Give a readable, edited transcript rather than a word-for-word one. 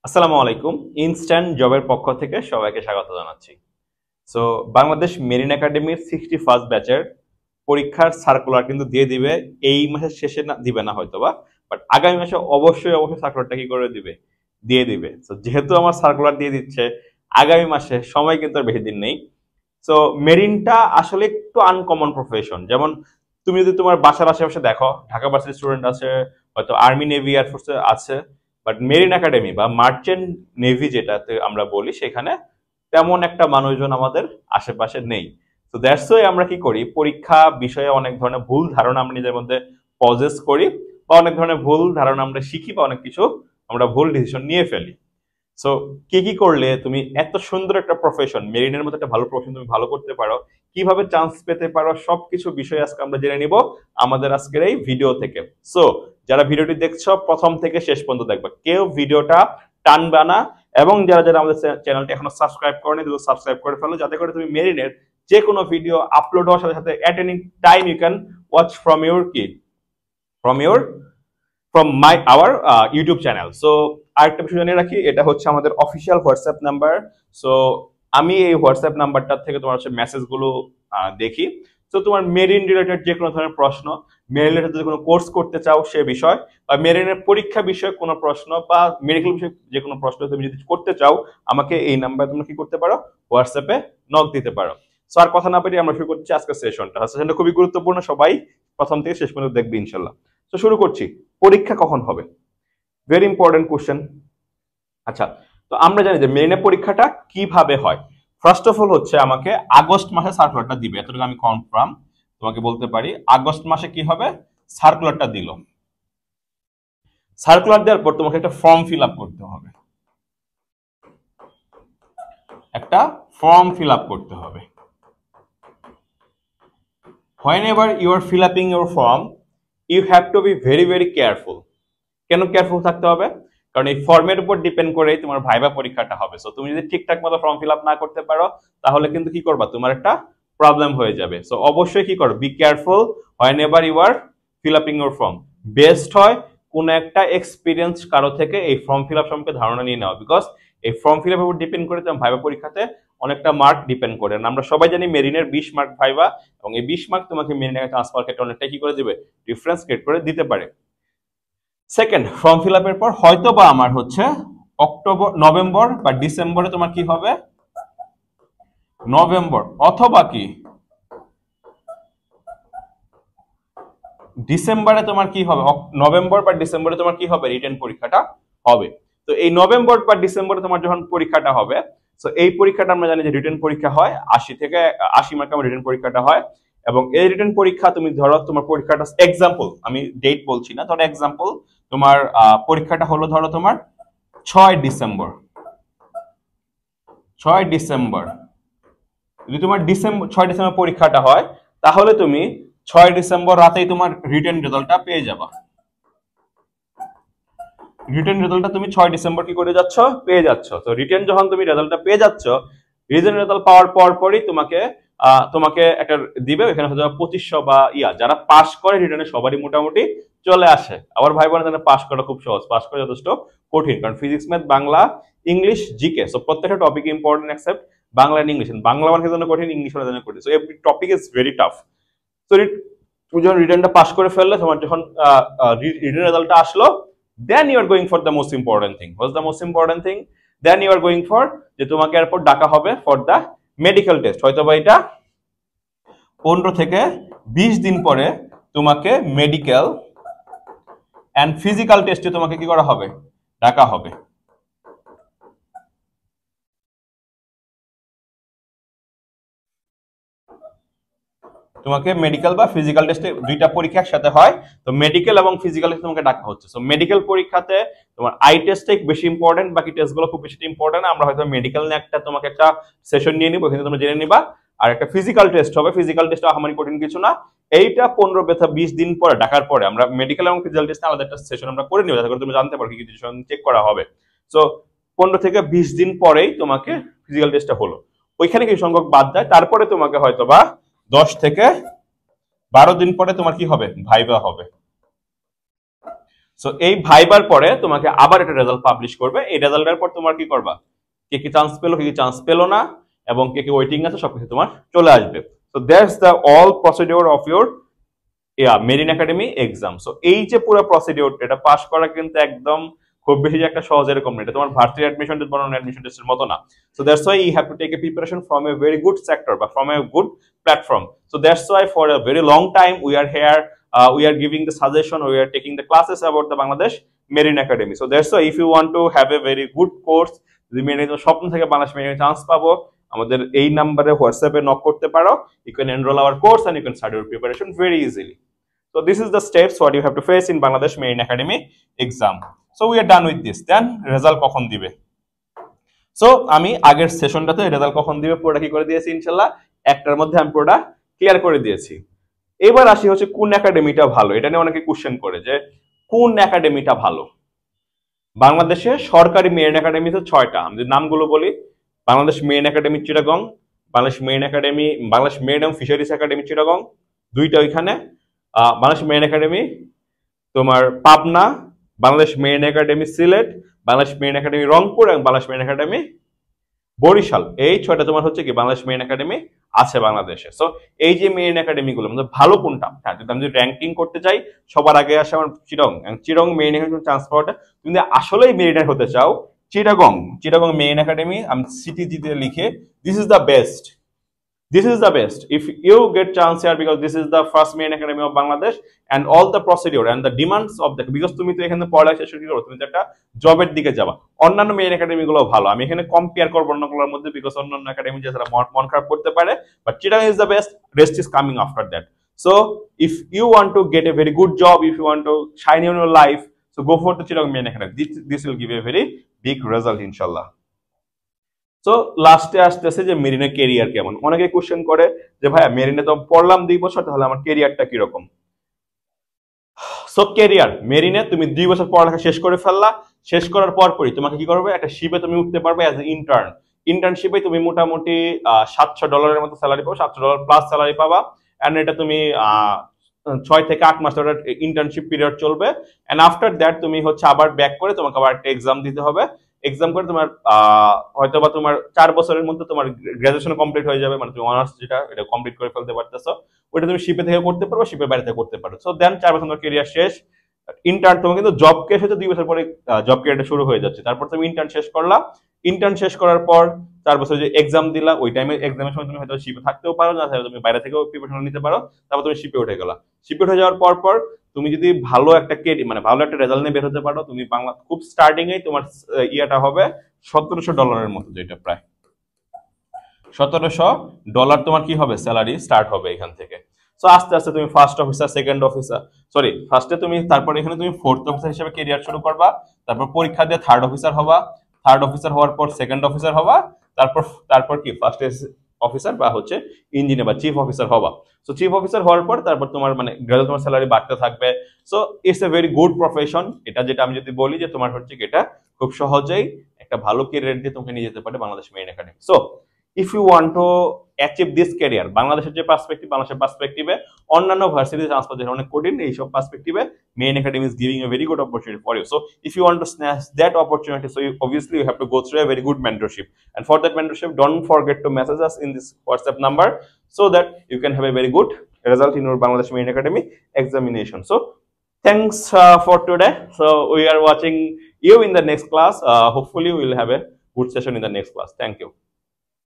আসসালামু আলাইকুম। ইনস্ট্যান্ট জবের পক্ষ থেকে সবাইকে স্বাগত জানাচ্ছি। সো বাংলাদেশ মেরিন একাডেমির 61st ব্যাচের পরীক্ষার সার্কুলার কিন্তু দিয়ে দিবে। এই মাসের শেষে না দিবে না হয়তোবা, বাট আগামী মাসে অবশ্যই অবশ্যই সার্কুলারটা কি করে দিবে, দিয়ে দিবে। সো যেহেতু আমার সার্কুলার দিয়ে দিচ্ছে আগামী মাসে, সময় কিন্তু আর বেশি দিন নেই। সো মেরিনটা আসলে একটু আনকমন প্রফেশন। যেমন তুমি যদি তোমার বাসার আশেপাশে দেখো, ঢাকা ভার্সিটির স্টুডেন্ট আছে, হয়তো আর্মি নেভি এয়ারফোর্সে আছে, বাট মেরিন একাডেমি বা মার্চেন্ট নেভি যেটাতে আমরা বলি সেখানে তেমন একটা মানুষজন আমাদের আশেপাশে নেই। তো দ্যাটস ওয়াই আমরা কি করি, পরীক্ষা বিষয়ে অনেক ধরনের ভুল ধারণা আমরা নিজের মধ্যে পজেস করি, বা অনেক ধরনের ভুল ধারণা আমরা শিখি, বা অনেক কিছু আমরা ভুল ডিসিশন নিয়ে ফেলি। সো কি কি করলে তুমি এত সুন্দর একটা প্রফেশন, মেরিনের মতো একটা ভালো প্রফেশন তুমি ভালো করতে পারো, কিভাবে চান্স পেতে পারো, সবকিছু বিষয় আজকে আমরা জেনে নিব আমাদের আজকের এই ভিডিও থেকে। সো যারা ভিডিওটি দেখছো প্রথম থেকে শেষ পর্যন্ত দেখবা, কেউ ভিডিওটা টানবা না। এবং যারা যারা আমাদের চ্যানেলটি এখনো সাবস্ক্রাইব করেনি, দ্রুত সাবস্ক্রাইব করে ফেলো, যাতে করে তুমি মেরিনের যে কোনো ভিডিও আপলোড হওয়ার সাথে সাথে at any time you can watch from your কি from your from our YouTube channel. So আরেকটা বিষয় জানিয়ে রাখি, এটা হচ্ছে আমাদের অফিসিয়াল হোয়াটসঅ্যাপ নাম্বার। সো আমি এই হোয়াটসঅ্যাপ নাম্বারটা থেকে তোমার হচ্ছে মেসেজগুলো দেখি। তো তোমার মেরিন রিলেটেড যে কোনো ধরনের প্রশ্ন, মেরিন রিলেটেড যদি কোনো কোর্স করতে চাও সে বিষয়, বা মেরিনের পরীক্ষা বিষয়ে কোনো প্রশ্ন, বা মেডিকেল বিষয়ে যে কোনো প্রশ্ন তুমি যদি করতে চাও, আমাকে এই নাম্বারে তোমরা কি করতে পারো, হোয়াটসঅ্যাপে নক দিতে পারো। সো আর কথা না পেরিয়ে আমরা শুরু করছি আজকের সেশনটা খুবই গুরুত্বপূর্ণ, সবাই প্রথম থেকে শেষ পর্যন্ত দেখবে ইনশাল্লাহ। তো শুরু করছি, পরীক্ষা কখন হবে, ভেরি ইম্পর্টেন্ট কোশ্চেন। আচ্ছা, তো আমরা জানি যে মেরিনের পরীক্ষাটা কিভাবে হয়। ফার্স্ট অফ অল হচ্ছে আমাকে আগস্ট মাসে সার্কুলারটা দিবে, এতটুকু আমি কনফার্ম তোমাকে বলতে পারি। আগস্ট মাসে কি হবে, সার্কুলারটা দিল। সার্কুলার দেওয়ার পর তোমাকে একটা ফর্ম ফিল আপ করতে হবে, একটা ফর্ম ফিল আপ করতে হবে। whenever you are fill upping your form, you have to be very very careful. কেন কেয়ারফুল থাকতে হবে? কারণ এই ফর্মের উপর ডিপেন্ড করেই তোমার ভাইবা পরীক্ষাটা হবে। সো তুমি যদি ঠিকঠাক মতো ফর্ম ফিল আপ না করতে পারো, তাহলে কিন্তু কি করবা, তোমার একটা প্রবলেম হয়ে যাবে। সো অবশ্যই কি করো, be careful whenever you are fill upping your form. Best হয় কোন একটা এক্সপিরিয়েন্স কারো থেকে এই ফর্ম ফিল আপ সম্পর্কে ধারণা নিয়ে নেওয়া, বিকজ এই ফর্ম ফিল আপের উপর ডিপেন্ড করে তোমার ভাইবা পরীক্ষাতে অনেকটা মার্ক ডিপেন্ড করে। আমরা সবাই জানি মেরিনের 20 মার্ক ভাইবা, এবং এই 20 মার্ক তোমাকে মেরিনের ট্রান্সফার ক্ষেত্রে অনেকটা কি করে দিবে, ডিফারেন্স ক্রিয়েট করে দিতে পারে। সেকেন্ড, ফর্ম ফিল আপের পর হয়তো বা আমার হচ্ছে নভেম্বর বা ডিসেম্বরে তোমার কি হবে, নভেম্বর অথবা কি ডিসেম্বরে তোমার কি হবে, নভেম্বর বা ডিসেম্বরে তোমার কি হবে, রিটেন পরীক্ষাটা হবে। তো এই নভেম্বর বা ডিসেম্বরে তোমার যখন পরীক্ষাটা হবে, তো এই পরীক্ষাটা আমরা জানি যে রিটেন পরীক্ষা হয় 80 থেকে 80 মার্কের রিটেন পরীক্ষাটা হয়। এবং এই রিটেন পরীক্ষা তুমি ধরো তোমার পরীক্ষাটা, এক্সাম্পল আমি ডেট বলছি না, ধরো এক্সাম্পল তোমার পরীক্ষাটা হলো ধরো তোমার 6 ডিসেম্বর। 6 ডিসেম্বর যদি তোমার 6 ডিসেম্বর পরীক্ষাটা হয়, তাহলে তুমি 6 ডিসেম্বর রাতেই তোমার রিটেন রেজাল্টটা পেয়ে যাবা। রিটেন রেজাল্টটা তুমি 6 ডিসেম্বর কি করে যাচ্ছ, পেয়ে যাচ্ছ। তো রিটেন যখন তুমি রেজাল্টটা পেয়ে যাচ্ছ, রিটেন রেজাল্ট পাওয়ার পরই তোমাকে তোমাকে একটা দিবে, এখানে হয়তো 2500 বা যারা পাস করে রিটেনে সবারই মোটামুটি চলে আসে। আবার ভাই বোন জানে পাস করা খুব সহজ, পাস করা যথেষ্ট কঠিন, কারণ physics, math, Bangla, English, GK, so প্রত্যেকটা topic important except Bangla and English. Bangla অনেকের জন্য কঠিন, ইংলিশ অনেকের জন্য কঠিন, so every topic is very tough. So তুমি যখন রিটেনটা পাস করে ফেললে, তোমার যখন রিটেন রেজাল্টটা আসলো, then you are going for the most important thing. What's the most important thing? Then you are going for যে তোমাকে এরপর ডাকা হবে for the medical test। হয়তো বা এটা 15 থেকে 20 দিন পরে তোমাকে মেডিকেল এন্ড ফিজিক্যাল টেস্টে তোমাকে কি করা হবে, ডাকা হবে। তোমাকে মেডিকেল বা ফিজিক্যাল টেস্টে দুইটা পরীক্ষা একসাথে হয়, তো মেডিকেল এবং ফিজিক্যাল টেস্টে তোমাকে ডাকা হচ্ছে। সো মেডিকেল পরীক্ষাতে তোমার আই টেস্টটা বেশি ইম্পর্টেন্ট, বাকি টেস্টগুলো খুব বেশি ইম্পর্টেন্ট। আমরা হয়তো মেডিকেল নিয়ে তোমাকে একটা সেশন নিয়ে নিব, এখানে তোমরা জেনে নিবা। আর একটা ফিজিক্যাল টেস্ট হবে, ফিজিক্যাল টেস্ট আমারই কঠিন কিছু না। এইটা 15-20 দিন পরে ডাকার পরে আমরা মেডিকেল এবং ফিজিক্যাল টেস্টে আলাদা একটা সেশন আমরা করে নিব, যাতে করে তুমি জানতে পারো কি কি চেক করা হবে। সো 15 থেকে 20 দিন পরেই তোমাকে ফিজিক্যাল টেস্টটা হলো, ওইখানে কিছু সংখ্যক বাদ যায়, তারপরে তোমাকে হয়তো বা 10 থেকে 12 দিন পরে তোমার কি হবে, ভাইবা হবে। সো এই ভাইবার পরে তোমাকে আবার একটা রেজাল্ট পাবলিশ করবে। এই রেজাল্টের পর তোমার কি করবা, কে কি চান্স পেলো, কে কি চান্স পেলো না, এবং কে কি ওয়েটিং আছে সবকিছু তোমার চলে আসবে। So that's the all procedure of your marine academy exam. So এই যে পুরো প্রসিডিওরটা, এটা পাস করা কিন্তু একদম খুব বেশি যে একটা সহজ এরকম না, এটা তোমার ভার্সিটি অ্যাডমিশন টেস্ট বানানো অ্যাডমিশন টেস্টের মতো না। So that's why you have to take a preparation from a very good sector বা from a good platform. So that's why for a very long time we are here, we are giving the suggestion, we are taking the classes about the Bangladesh Marine Academy. So that's why if you want to have a very good course, যদি marine স্বপ্ন থেকে Bangladesh মেরিনে chance পাবো, আমাদের এই নাম্বারে হোয়াটসঅ্যাপে knock করতে পারো। You can enroll our course and you can start your preparation very easily. So this is the steps what you have to face in Bangladesh Marine Academy exam. So we are done with this. Then result কখন দিবে? So আমি আগের সেশনটাতে result কখন দিবে পুরোটা কি করে দিয়েছি ইনশাআল্লাহ, একটার মধ্যে আমি পুরোটা ক্লিয়ার করে দিয়েছি। এবার আসি হচ্ছে কোন একাডেমিটা ভালো, এটা নিয়ে অনেকে কোশ্চেন করে যে কোন একাডেমিটা ভালো। বাংলাদেশে সরকারি মেরিন একাডেমি তো 6টা, আমি যদি নামগুলো বলি, Bangladesh marine academy Chittagong, Bangladesh marine academy, Bangladesh marine fisheries academy Chittagong, দুইটা ওইখানে, বাংলাদেশ মেরিন একাডেমি তোমার Pabna, Bangladesh marine academy Sylhet, Bangladesh marine academy Rangpur এবং বাংলাদেশ মেরিন একাডেমি বরিশাল। এই 6টা তোমার হচ্ছে কি বাংলাদেশ মেরিন একাডেমি আছে বাংলাদেশে। সো এই যে মেরিন একাডেমি গুলো মধ্যে ভালো কোনটা, হ্যাঁ যদি আমি র্যাঙ্কিং করতে চাই সবার আগে আসে আমার চিটাগং মেরিন একাডেমি চান্স পাওয়াটা। তুমি যদি আসলেই মেরিনার হতে চাও, চিটাগং মেরিন একাডেমি আমি সিটিজিতে লিখে this is the best, this is the best if you get chance here, because this is the first main academy of Bangladesh and all the procedure and the demands of the, because তুমি তো এখানে পড়ালেখা শেষ করে তুমি তো একটা জবের দিকে যাবা। অন্যান্য মেইন একাডেমি গুলো ভালো, আমি এখানে কম্পেয়ার করব অন্যগুলোর মধ্যে, বিকজ অন্যান্য একাডেমি যারা মন খারাপ করতে পারে, but Chittagong is the best, rest is coming after that. So if you want to get a very good job, if you want to shine in your life, so go for the Chittagong main academy. This will give you a very big result inshallah. So লাস্টে আসতেছে যে মেরিনের career কেমন। অনেকে question করে যে ভাইয়া মেরিনে তো পড়লাম 2 বছর, তাহলে আমার কেরিয়ারটা কিরকম। সো কেরিয়ার মেরিনে তুমি 2 বছর পড়ালেখা শেষ করে ফেললা, শেষ করার পরই তোমাকে কি করবে, একটা শিপে তুমি উঠতে পারবে অ্যাজ এ ইন্টার্ন। ইন্টার্নশিপে তুমি মোটামুটি $700 মতো স্যালারি পাবো, $700 প্লাস স্যালারি পাবা। এন্ড এটা তুমি 6 থেকে 8 মাস ধরে ইন্টার্নশিপ পিরিয়ড চলবে। এন্ড আফটার দ্যাট তুমি হচ্ছে আবার ব্যাক করে তোমাকে আবার একটা এক্সাম দিতে হবে। এক্সাম করে তোমার হয়তো বা তোমার 4 বছরের মধ্যে তোমার গ্রাজুয়েশন কমপ্লিট হয়ে যাবে, মানে তুমি অনার্স যেটা এটা কমপ্লিট করে ফেলতে পারতেছো। ওটা তুমি শিপে থেকে করতে পারো, শিপের বাইরে থেকে করতে পারো। সো দেন 4 বছর তোমার ক্যারিয়ার শেষ। ইন্টার্ন তোমার কিন্তু জব কেস হচ্ছে 2 বছর পরে জব ক্যারিয়ারটা শুরু হয়ে যাচ্ছে। তারপর তুমি ইন্টার্ন শেষ করলা, ইন্টার্ন শেষ করার পর 4 বছর যে এক্সাম দিলা, ওই টাইমে এক্সামের সময় তুমি হয়তো শিপে থাকতেও পারো, না তুমি বাইরে থেকেও প্রিপারেশন নিতে পারো। তারপর তুমি শিপে উঠে গেলা। শিপে উঠে যাওয়ার পর তুমি যদি ভালো একটা মানে ভালো একটা রেজাল্ট নিয়ে বের হতে পারো, তুমি বাংলা খুব স্টার্টিং এ তোমার ইয়াটা হবে $1700 মতো, যেটা প্রায় $1700 তোমার কি হবে স্যালারি স্টার্ট হবে এখান থেকে। সো আস্তে আস্তে তুমি first officer, second officer, sorry ফার্স্টে তুমি, তারপর এখানে তুমি ফোর্থ অফিসার হিসেবে ক্যারিয়ার শুরু করবা। তারপর পরীক্ষা দিয়ে থার্ড অফিসার হবা, থার্ড অফিসার হওয়ার পর সেকেন্ড অফিসার হবা, তারপর কি ফার্স্ট অফিসার বা হচ্ছে ইঞ্জিনিয়ার বা চিফ অফিসার হবা। সো চিফ অফিসার হওয়ার পর তারপর তোমার মানে গ্রাজুয়েট তোমার স্যালারি বাড়তে থাকবে। So it's a very good profession. এটা যেটা আমি যদি বলি যে তোমার হচ্ছে এটা খুব সহজেই একটা ভালো ক্যারিয়ার দিয়ে তোমাকে নিয়ে যেতে পারে Bangladesh marine academy. So if you want to achieve this career, বাংলাদেশের যে পার্সপেক্টিভ, বাংলাদেশের পার্সপেক্টিভে অন্যান্য ভার্সিটিতে চান্স পাওয়া অনেক কঠিন, এইসব পার্সপেক্টিভে marine academy is giving a very good opportunity for you. So if you want to snatch that opportunity, so obviously you have to go through a very good mentorship, and for that mentorship don't forget to message us in this WhatsApp number so that you can have a very good result in your Bangladesh Marine Academy examination. So thanks for today. So we are watching you in the next class. Hopefully we will have a good session in the next class. Thank you.